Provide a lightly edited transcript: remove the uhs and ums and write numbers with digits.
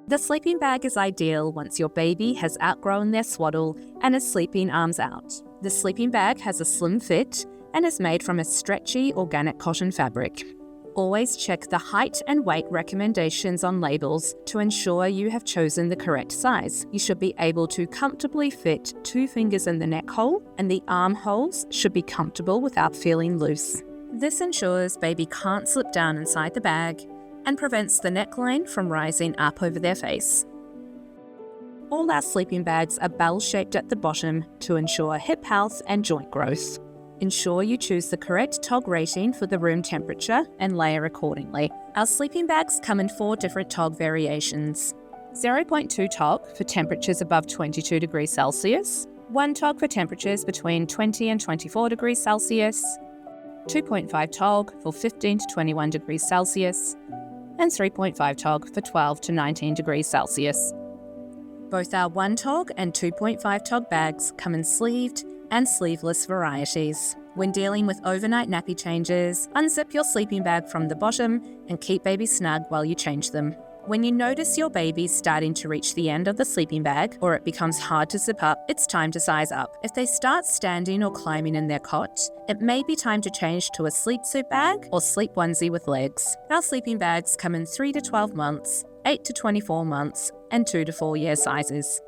The sleeping bag is ideal once your baby has outgrown their swaddle and is sleeping arms out. The sleeping bag has a slim fit and is made from a stretchy organic cotton fabric. Always check the height and weight recommendations on labels to ensure you have chosen the correct size. You should be able to comfortably fit 2 fingers in the neck hole, and the armholes should be comfortable without feeling loose. This ensures baby can't slip down inside the bag and prevents the neckline from rising up over their face. All our sleeping bags are bell-shaped at the bottom to ensure hip health and joint growth. Ensure you choose the correct TOG rating for the room temperature and layer accordingly. Our sleeping bags come in 4 different TOG variations. 0.2 TOG for temperatures above 22 degrees Celsius, 1 TOG for temperatures between 20 and 24 degrees Celsius, 2.5 TOG for 15 to 21 degrees Celsius, and 3.5 TOG for 12 to 19 degrees Celsius. Both our 1 TOG and 2.5 TOG bags come in sleeved and sleeveless varieties. When dealing with overnight nappy changes, unzip your sleeping bag from the bottom and keep baby snug while you change them. When you notice your baby starting to reach the end of the sleeping bag or it becomes hard to zip up, it's time to size up. If they start standing or climbing in their cot, it may be time to change to a sleep suit bag or sleep onesie with legs. Our sleeping bags come in 3 to 12 months, 8 to 24 months, and 2 to 4 year sizes.